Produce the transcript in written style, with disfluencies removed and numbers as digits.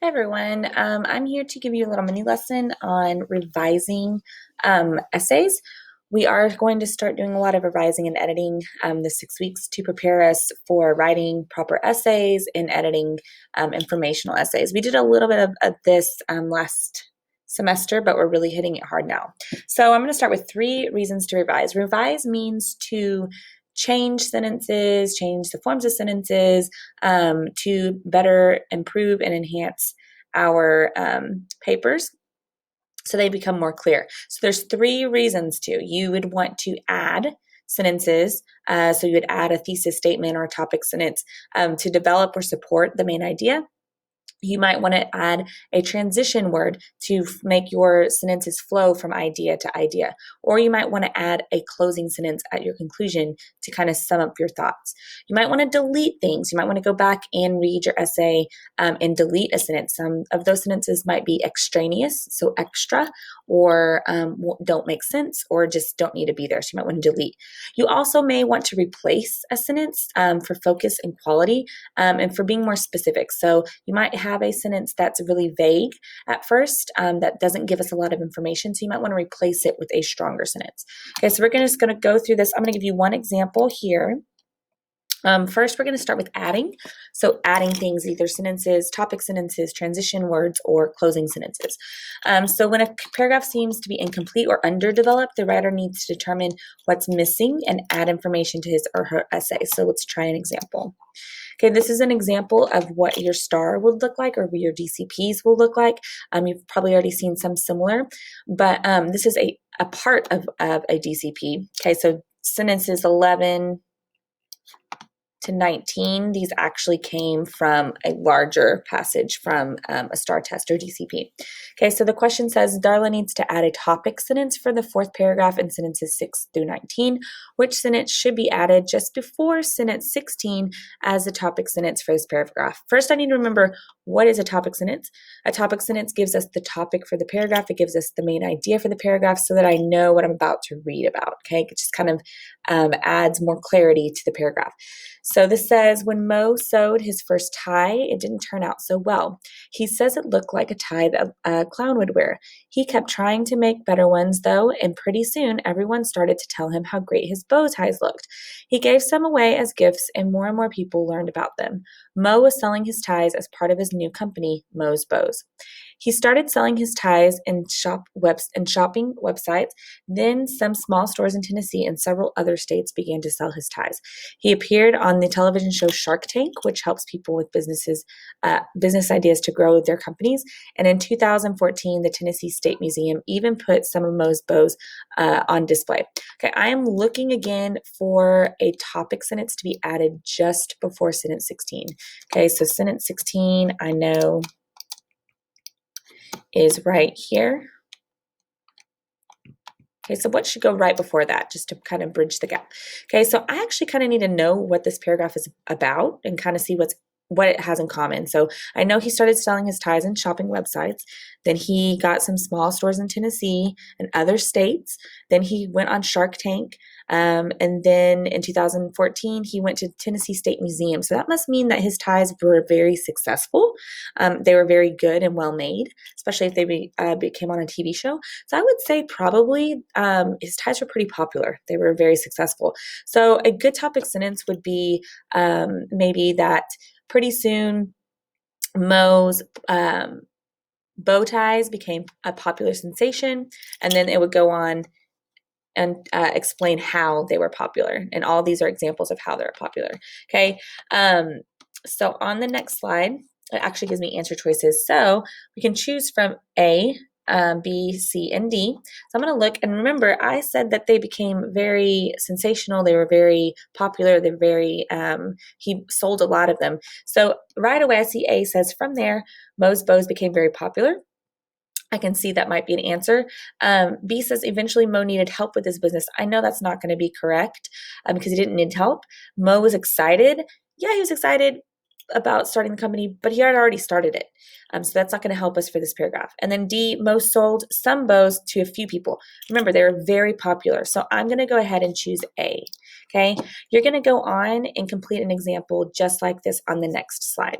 Hi everyone. I'm here to give you a little mini lesson on revising essays. We are going to start doing a lot of revising and editing this 6 weeks to prepare us for writing proper essays and editing informational essays. We did a little bit of this last semester, but we're really hitting it hard now. So I'm going to start with 3 reasons to revise. Revise means to change sentences, change the forms of sentences to better improve and enhance our papers so they become more clear. So there's 3 reasons to. You would want to add sentences. So you would add a thesis statement or a topic sentence to develop or support the main idea. You might want to add a transition word to make your sentences flow from idea to idea. Or you might want to add a closing sentence at your conclusion to kind of sum up your thoughts. You might want to delete things. You might want to go back and read your essay and delete a sentence. Some of those sentences might be extraneous, so extra, or don't make sense, or just don't need to be there. So you might want to delete. You also may want to replace a sentence for focus and quality and for being more specific. So you might have a sentence that's really vague at first that doesn't give us a lot of information. So you might want to replace it with a stronger sentence. Okay, so we're just going to go through this. I'm going to give you one example here. First, we're going to start with adding. So adding things, either sentences, topic sentences, transition words, or closing sentences. So when a paragraph seems to be incomplete or underdeveloped, the writer needs to determine what's missing and add information to his or her essay. So let's try an example. Okay, this is an example of what your star would look like or your DCPs will look like. You've probably already seen some similar, but this is a part of a DCP. Okay, so sentences 11 to 19, these actually came from a larger passage from a STAR test or DCP. Okay, so the question says, Darla needs to add a topic sentence for the 4th paragraph in sentences 6 through 19. Which sentence should be added just before sentence 16 as the topic sentence for this paragraph? First, I need to remember, what is a topic sentence? A topic sentence gives us the topic for the paragraph. It gives us the main idea for the paragraph so that I know what I'm about to read about. Okay, it just kind of adds more clarity to the paragraph. So this says, when Mo sewed his first tie, it didn't turn out so well. He says it looked like a tie that a clown would wear. He kept trying to make better ones, though, and pretty soon everyone started to tell him how great his bow ties looked. He gave some away as gifts, and more people learned about them. Mo was selling his ties as part of his new company, Mo's Bows. He started selling his ties in shopping websites. Then some small stores in Tennessee and several other states began to sell his ties. He appeared on the television show Shark Tank, which helps people with business ideas to grow their companies. And in 2014, the Tennessee State Museum even put some of Mo's bows on display. Okay, I am looking again for a topic sentence to be added just before sentence 16. Okay, so sentence 16, I know, is right here. Okay, so what should go right before that, just to kind of bridge the gap? Okay, so I actually kind of need to know what this paragraph is about and kind of see what it has in common. So I know he started selling his ties in shopping websites. Then he got some small stores in Tennessee and other states. Then he went on Shark Tank. And then in 2014, he went to Tennessee State Museum. So that must mean that his ties were very successful. They were very good and well made, especially if they became on a TV show. So I would say probably his ties were pretty popular. They were very successful. So a good topic sentence would be maybe that pretty soon Mo's bow ties became a popular sensation, and then it would go on and explain how they were popular. And all these are examples of how they're popular. Okay, so on the next slide, it actually gives me answer choices. So we can choose from A, B, C, and D. So I'm going to look, and remember, I said that they became very sensational. They were very popular. They're very, he sold a lot of them. So right away, I see A says, from there, Mo's bows became very popular. I can see that might be an answer. B says, eventually Mo needed help with his business. I know that's not going to be correct because he didn't need help. Mo was excited. Yeah, he was excited about starting the company, but he had already started it. So that's not going to help us for this paragraph. And then D, Mo sold some bows to a few people. Remember, they were very popular. So I'm going to go ahead and choose A. Okay, you're going to go on and complete an example just like this on the next slide.